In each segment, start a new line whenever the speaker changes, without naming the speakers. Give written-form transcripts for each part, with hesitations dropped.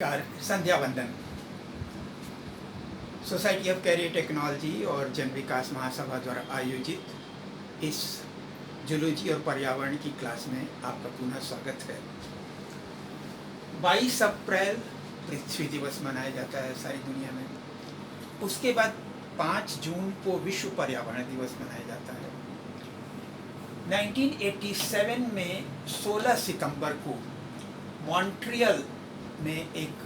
संध्या वंदन। Society of career technology और जन विकास महासभा द्वारा आयोजित इस जूलॉजी और पर्यावरण की क्लास में आपका पुनः स्वागत है। 22 अप्रैल पृथ्वी दिवस मनाया जाता है सारी दुनिया में। उसके बाद 5 जून को विश्व पर्यावरण दिवस मनाया जाता है। 1987 में 16 सितंबर को मॉन्ट्रियल में एक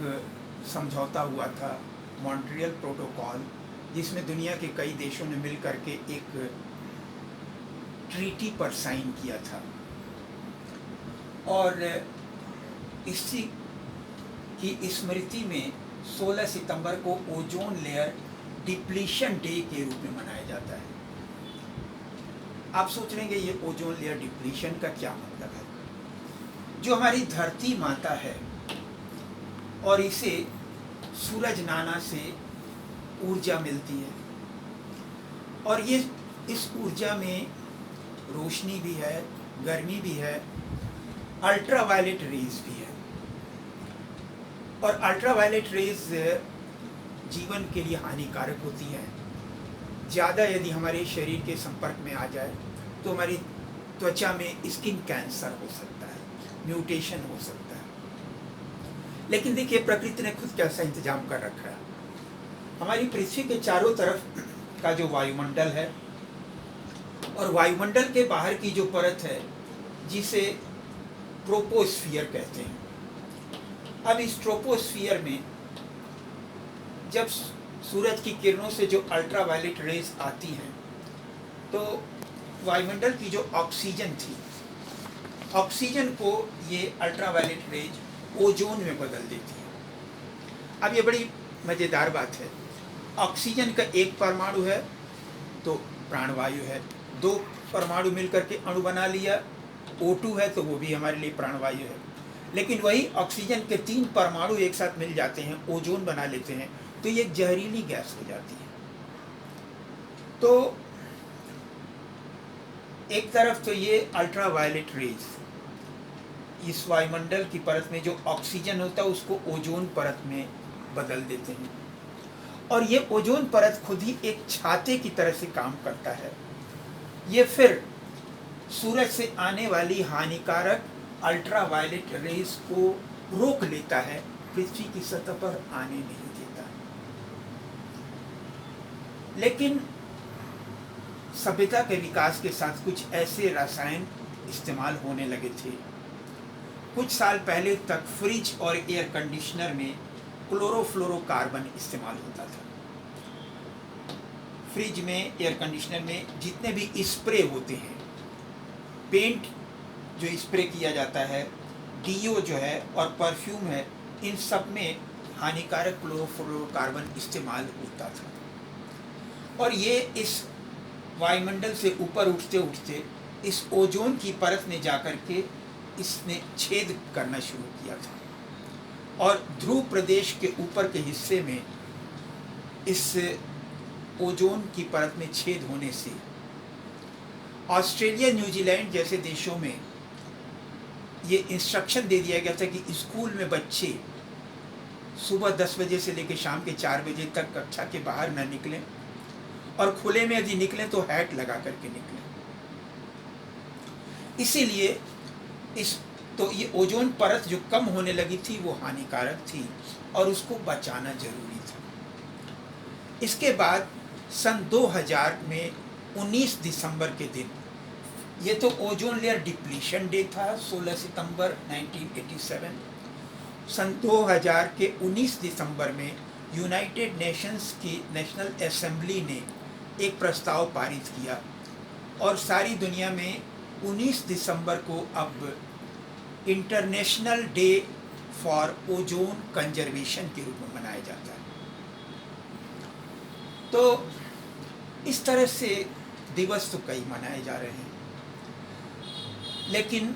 समझौता हुआ था, मॉन्ट्रियल प्रोटोकॉल, जिसमें दुनिया के कई देशों ने मिल करके एक ट्रीटी पर साइन किया था। और इसी की स्मृति में 16 सितंबर को ओजोन लेयर डिप्लीशन डे के रूप में मनाया जाता है। आप सोच लेंगे ये ओजोन लेयर डिप्लीशन का क्या मतलब है। जो हमारी धरती माता है और इसे सूरज नाना से ऊर्जा मिलती है, और ये इस ऊर्जा में रोशनी भी है, गर्मी भी है, अल्ट्रावायलेट रेज भी है। और अल्ट्रावायलेट रेज जीवन के लिए हानिकारक होती हैं। ज़्यादा यदि हमारे शरीर के संपर्क में आ जाए तो हमारी त्वचा में स्किन कैंसर हो सकता है, म्यूटेशन हो सकता है। लेकिन देखिए, प्रकृति ने खुद कैसा इंतजाम कर रखा है। हमारी पृथ्वी के चारों तरफ का जो वायुमंडल है और वायुमंडल के बाहर की जो परत है, जिसे ट्रोपोस्फियर कहते हैं। अब इस ट्रोपोस्फियर में जब सूरज की किरणों से जो अल्ट्रावायलेट रेज आती हैं, तो वायुमंडल की जो ऑक्सीजन थी, ऑक्सीजन को ये अल्ट्रावायलेट रेज ओजोन में बदल देती है। अब ये बड़ी मज़ेदार बात है। ऑक्सीजन का एक परमाणु है तो प्राणवायु है, 2 परमाणु मिलकर के अणु बना लिया, O2 है तो वो भी हमारे लिए प्राणवायु है। लेकिन वही ऑक्सीजन के 3 परमाणु एक साथ मिल जाते हैं, ओजोन बना लेते हैं, तो ये जहरीली गैस हो जाती है। तो एक तरफ तो ये अल्ट्रावायलेट रेज इस वायुमंडल की परत में जो ऑक्सीजन होता है उसको ओजोन परत में बदल देते हैं, और ये ओजोन परत खुद ही एक छाते की तरह से काम करता है। ये फिर सूरज से आने वाली हानिकारक अल्ट्रावायलेट रेज को रोक लेता है, पृथ्वी की सतह पर आने नहीं देता। लेकिन सभ्यता के विकास के साथ कुछ ऐसे रसायन इस्तेमाल होने लगे थे। कुछ साल पहले तक फ्रिज और एयर कंडीशनर में क्लोरोफ्लोरोकार्बन इस्तेमाल होता था। फ्रिज में, एयर कंडीशनर में जितने भी स्प्रे होते हैं, पेंट जो स्प्रे किया जाता है, डीओ जो है और परफ्यूम है, इन सब में हानिकारक क्लोरोफ्लोरोकार्बन इस्तेमाल होता था। और ये इस वायुमंडल से ऊपर उठते उठते इस ओजोन की परत में जाकर के इसने छेद करना शुरू किया था, और ध्रुव प्रदेश के ऊपर के हिस्से में इस ओजोन की परत में छेद होने से ऑस्ट्रेलिया, न्यूजीलैंड जैसे देशों में ये इंस्ट्रक्शन दे दिया गया था कि स्कूल में बच्चे सुबह 10 बजे से लेकर शाम के 4 बजे तक कक्षा के बाहर न निकलें, और खुले में यदि निकलें तो हैट लगा करके निकलें। इसीलिए तो ये ओजोन परत जो कम होने लगी थी वो हानिकारक थी, और उसको बचाना जरूरी था। इसके बाद सन 2000 में 19 दिसंबर के दिन, ये तो ओजोन लेयर डिप्लीशन डे था, 16 सितंबर 1987। सन 2000 के 19 दिसंबर में यूनाइटेड नेशंस की नेशनल असेंबली ने एक प्रस्ताव पारित किया, और सारी दुनिया में 19 दिसंबर को अब international day for ozone conservation के रूप में मनाया जाता है। तो इस तरह से दिवस तो कई मनाए जा रहे हैं, लेकिन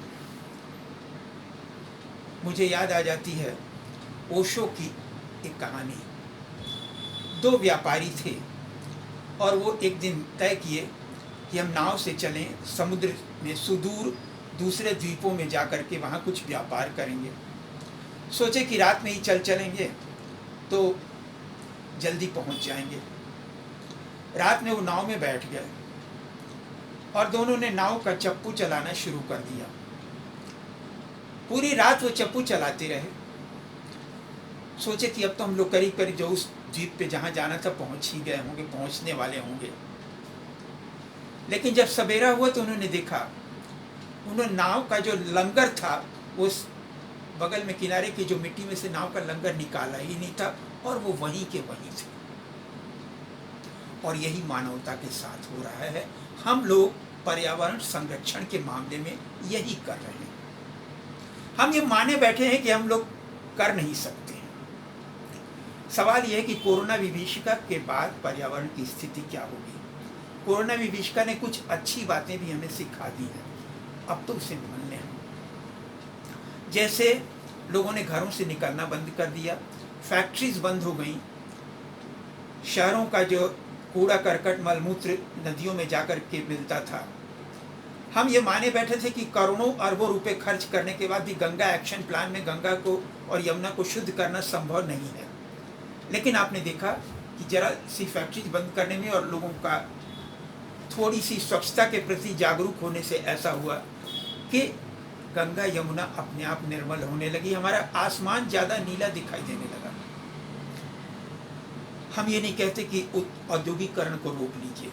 मुझे याद आ जाती है ओशो की एक कहानी। 2 व्यापारी थे, और वो एक दिन तय किए कि हम नाव से चलें, समुद्र में सुदूर दूसरे द्वीपों में जा कर के वहाँ कुछ व्यापार करेंगे। सोचे कि रात में ही चलेंगे तो जल्दी पहुंच जाएंगे। रात में वो नाव में बैठ गए और दोनों ने नाव का चप्पू चलाना शुरू कर दिया। पूरी रात वो चप्पू चलाते रहे। सोचे कि अब तो हम लोग करीब करीब जो उस द्वीप पे जहाँ जाना था पहुँच ही गए होंगे, पहुँचने वाले होंगे। लेकिन जब सवेरा हुआ तो उन्होंने देखा, उन्होंने नाव का जो लंगर था उस बगल में किनारे की जो मिट्टी में से नाव का लंगर निकाला ही नहीं था और वो वहीं के वहीं थे। और यही मानवता के साथ हो रहा है। हम लोग पर्यावरण संरक्षण के मामले में यही कर रहे हैं। हम ये माने बैठे हैं कि हम लोग कर नहीं सकते हैं। सवाल यह है कि कोरोना विभीषिका के बाद पर्यावरण की स्थिति क्या होगी। कोरोना विभीषिका ने कुछ अच्छी बातें भी हमें सिखा दी हैं, अब तो उसे मान लें। जैसे लोगों ने घरों से निकलना बंद कर दिया, फैक्ट्रीज बंद हो गई, शहरों का जो कूड़ा करकट मलमूत्र नदियों में जाकर के मिलता था। हम ये माने बैठे थे कि करोड़ों अरबों रुपए खर्च करने के बाद भी गंगा एक्शन प्लान में गंगा को और यमुना को शुद्ध करना संभव नहीं है। लेकिन आपने देखा कि जरा सी फैक्ट्रीज बंद करने में और लोगों का थोड़ी सी स्वच्छता के प्रति जागरूक होने से ऐसा हुआ कि गंगा यमुना अपने आप निर्मल होने लगी। हमारा आसमान ज़्यादा नीला दिखाई देने लगा। हम ये नहीं कहते कि औद्योगिकरण को रोक लीजिए,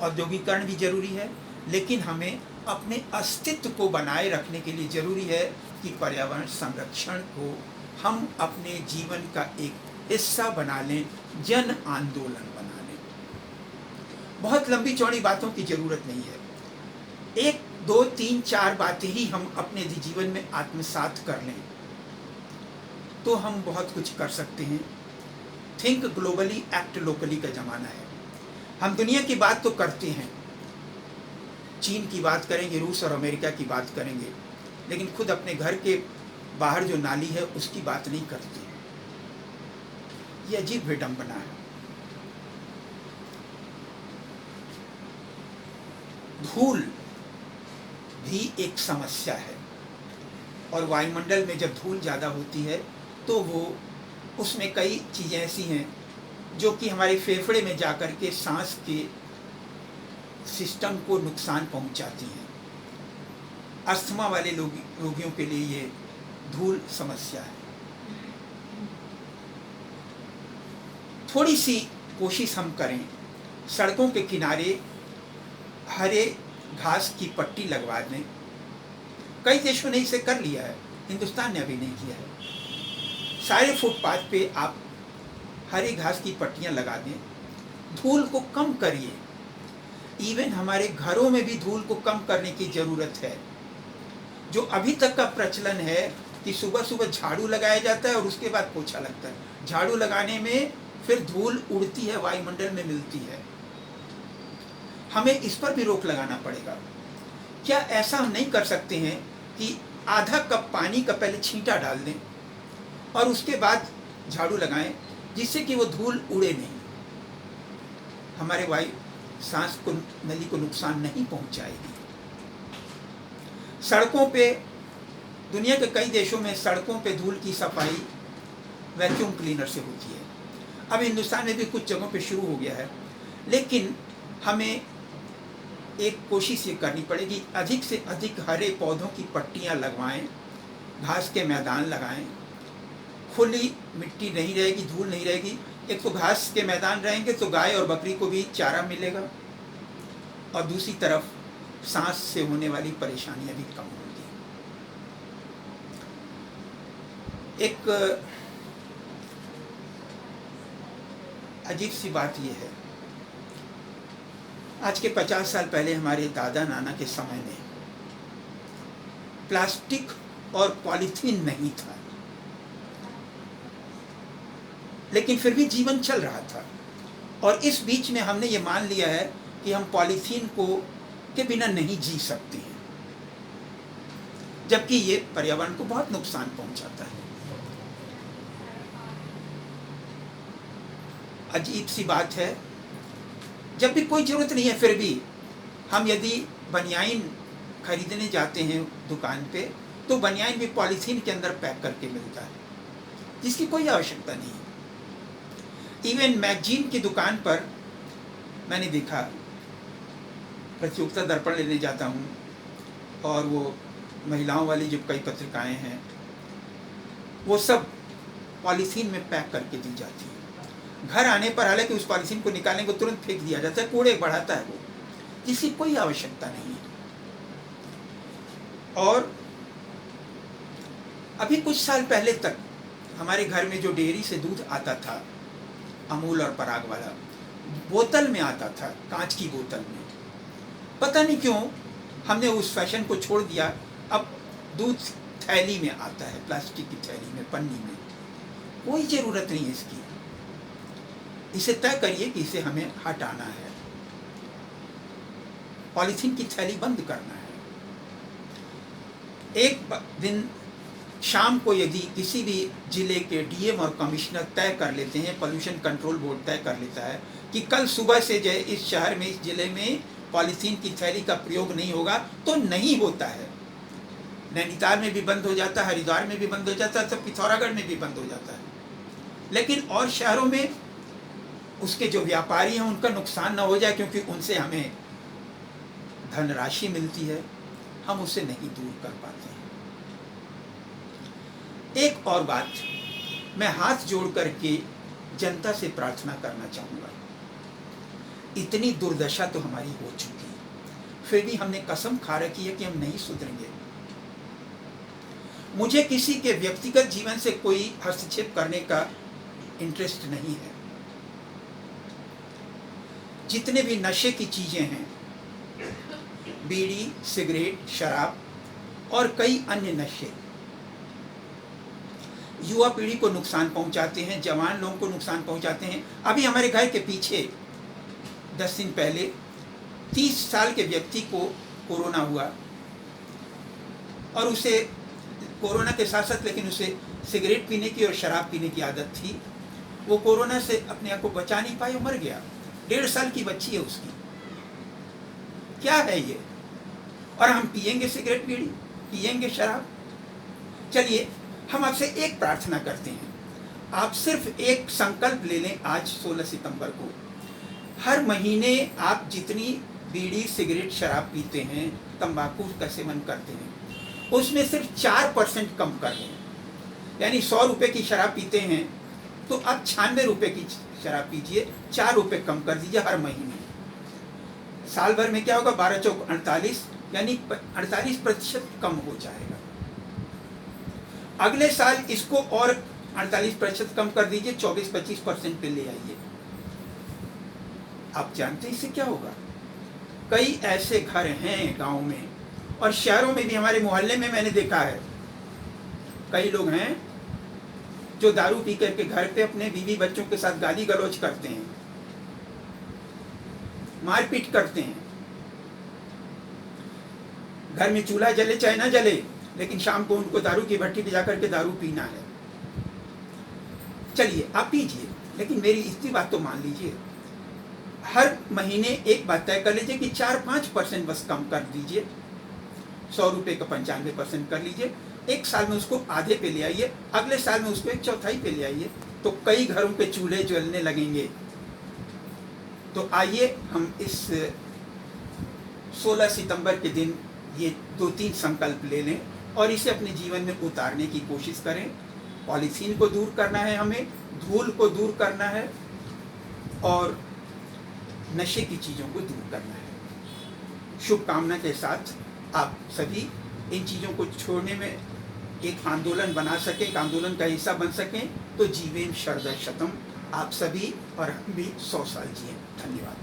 औद्योगिकरण भी जरूरी है, लेकिन हमें अपने अस्तित्व को बनाए रखने के लिए जरूरी है कि पर्यावरण संरक्षण को हम अपने जीवन का एक हिस्सा बना लें, जन आंदोलन बना लें। बहुत लंबी चौड़ी बातों की जरूरत नहीं है। 1, 2, 3, 4 बातें ही हम अपने जीवन में आत्मसात कर लें तो हम बहुत कुछ कर सकते हैं। थिंक ग्लोबली, एक्ट लोकली का ज़माना है। हम दुनिया की बात तो करते हैं, चीन की बात करेंगे, रूस और अमेरिका की बात करेंगे, लेकिन खुद अपने घर के बाहर जो नाली है उसकी बात नहीं करते। ये अजीब विडंबना है। धूल भी एक समस्या है और वायुमंडल में जब धूल ज़्यादा होती है तो वो उसमें कई चीज़ें ऐसी हैं जो कि हमारे फेफड़े में जाकर के सांस के सिस्टम को नुकसान पहुंचाती हैं। अस्थमा वाले रोगियों के लिए ये धूल समस्या है। थोड़ी सी कोशिश हम करें, सड़कों के किनारे हरे घास की पट्टी लगवा दें। कई देशों ने इसे कर लिया है, हिंदुस्तान ने अभी नहीं किया है। सारे फुटपाथ पे आप हरी घास की पट्टियां लगा दें, धूल को कम करिए। इवन हमारे घरों में भी धूल को कम करने की ज़रूरत है। जो अभी तक का प्रचलन है कि सुबह सुबह झाड़ू लगाया जाता है और उसके बाद पोछा लगता है। झाड़ू लगाने में फिर धूल उड़ती है, वायुमंडल में मिलती है। हमें इस पर भी रोक लगाना पड़ेगा। क्या ऐसा हम नहीं कर सकते हैं कि आधा कप पानी का पहले छींटा डाल दें और उसके बाद झाड़ू लगाएं, जिससे कि वो धूल उड़े नहीं, हमारे वायु सांस को नली को नुकसान नहीं पहुंचाएगी। सड़कों पे, दुनिया के कई देशों में सड़कों पे धूल की सफाई वैक्यूम क्लीनर से होती है। अब हिंदुस्तान में भी कुछ जगहों पे शुरू हो गया है, लेकिन हमें एक कोशिश ये करनी पड़ेगी, अधिक से अधिक हरे पौधों की पट्टियां लगवाएं, घास के मैदान लगाएं। खुली मिट्टी नहीं रहेगी, धूल नहीं रहेगी। एक तो घास के मैदान रहेंगे तो गाय और बकरी को भी चारा मिलेगा और दूसरी तरफ सांस से होने वाली परेशानियां भी कम होंगी। एक अजीब सी बात यह है, आज के 50 साल पहले हमारे दादा नाना के समय में प्लास्टिक और पॉलीथीन नहीं था, लेकिन फिर भी जीवन चल रहा था। और इस बीच में हमने ये मान लिया है कि हम पॉलीथीन को के बिना नहीं जी सकते हैं, जबकि ये पर्यावरण को बहुत नुकसान पहुंचाता है। अजीब सी बात है, जब भी कोई ज़रूरत नहीं है फिर भी हम यदि बनियाइन खरीदने जाते हैं दुकान पे तो बनियान भी पॉलीथीन के अंदर पैक करके मिलता है, जिसकी कोई आवश्यकता नहीं है। इवन मैगजीन की दुकान पर मैंने देखा, प्रतियोगिता दर्पण लेने जाता हूँ और वो महिलाओं वाली जो कई पत्रिकाएं हैं वो सब पॉलीथीन में पैक करके दी जाती है। घर आने पर हालांकि उस पॉलीथीन को निकालने को तुरंत फेंक दिया जाता है, कूड़े बढ़ाता है वो, जिसकी कोई आवश्यकता नहीं है। और अभी कुछ साल पहले तक हमारे घर में जो डेयरी से दूध आता था, अमूल और पराग वाला, बोतल में आता था, कांच की बोतल में। पता नहीं क्यों हमने उस फैशन को छोड़ दिया, अब दूध थैली में आता है, प्लास्टिक की थैली में, पन्नी में। कोई ज़रूरत नहीं है इसकी। इसे तय करिए कि इसे हमें हटाना है, पॉलीथीन की थैली बंद करना है। एक दिन शाम को यदि किसी भी जिले के डीएम और कमिश्नर तय कर लेते हैं, पोल्यूशन कंट्रोल बोर्ड तय कर लेता है कि कल सुबह से जो इस शहर में, इस जिले में पॉलीथीन की थैली का प्रयोग नहीं होगा, तो नहीं होता है। नैनीताल में भी बंद हो जाता है, हरिद्वार में भी बंद हो जाता है, तो पिथौरागढ़ में भी बंद हो जाता है। लेकिन और शहरों में उसके जो व्यापारी हैं उनका नुकसान ना हो जाए, क्योंकि उनसे हमें धनराशि मिलती है, हम उसे नहीं दूर कर पाते हैं। एक और बात, मैं हाथ जोड़ करके जनता से प्रार्थना करना चाहूँगा। इतनी दुर्दशा तो हमारी हो चुकी है, फिर भी हमने कसम खा रखी है कि हम नहीं सुधरेंगे। मुझे किसी के व्यक्तिगत जीवन से कोई हस्तक्षेप करने का इंटरेस्ट नहीं है। जितने भी नशे की चीजें हैं, बीड़ी, सिगरेट, शराब और कई अन्य नशे युवा पीढ़ी को नुकसान पहुंचाते हैं, जवान लोगों को नुकसान पहुंचाते हैं। अभी हमारे घर के पीछे 10 दिन पहले 30 साल के व्यक्ति को कोरोना हुआ, और उसे कोरोना के साथ साथ लेकिन उसे सिगरेट पीने की और शराब पीने की आदत थी। वो कोरोना से अपने आप को बचा नहीं पाया, मर गया। 1.5 साल की बच्ची है उसकी। क्या है ये? और हम पिएंगे सिगरेट, बीड़ी, पिएंगे शराब। चलिए, हम आपसे एक प्रार्थना करते हैं, आप सिर्फ एक संकल्प ले लें आज 16 सितंबर को। हर महीने आप जितनी बीड़ी, सिगरेट, शराब पीते हैं, तंबाकू का सेवन करते हैं, उसमें सिर्फ 4% कम कर लें। यानी 100 रुपये की शराब पीते हैं तो आप 96 रुपये की शराब पीजिए, 4 रुपये कम कर दीजिए हर महीने। साल भर में क्या होगा? 12 चौक 48, यानी 48% कम हो जाएगा। अगले साल इसको और 48% कम कर दीजिए, 24-25% पे ले आइए। आप जानते हैं इससे क्या होगा? कई ऐसे घर हैं गांव में और शहरों में भी, हमारे मोहल्ले में मैंने देखा है, कई लोग हैं जो दारू पी करके घर पे अपने बीवी बच्चों के साथ गाली गलौज करते हैं, मारपीट करते हैं। घर में चूल्हा जले चाहे ना जले, लेकिन शाम को उनको दारू की भट्टी पे जाकर के दारू पीना है। चलिए, आप पीजिए, लेकिन मेरी इतनी बात तो मान लीजिए, हर महीने एक बात तय कर लीजिए कि 4-5% बस कम कर दीजिए। 100 रुपये का 95% कर लीजिए। एक साल में उसको आधे पे ले आइए, अगले साल में उसको 1/4 पे ले आइए, तो कई घरों पे चूल्हे जलने लगेंगे। तो आइए हम इस 16 सितंबर के दिन ये 2-3 संकल्प ले लें और इसे अपने जीवन में उतारने की कोशिश करें। पॉलीथीन को दूर करना है, हमें धूल को दूर करना है और नशे की चीज़ों को दूर करना है। शुभकामना के साथ आप सभी इन चीज़ों को छोड़ने में एक आंदोलन बना सकें, एक आंदोलन का हिस्सा बन सकें, तो जीवेम शरद शतम। आप सभी और हम भी 100 साल जिए। धन्यवाद।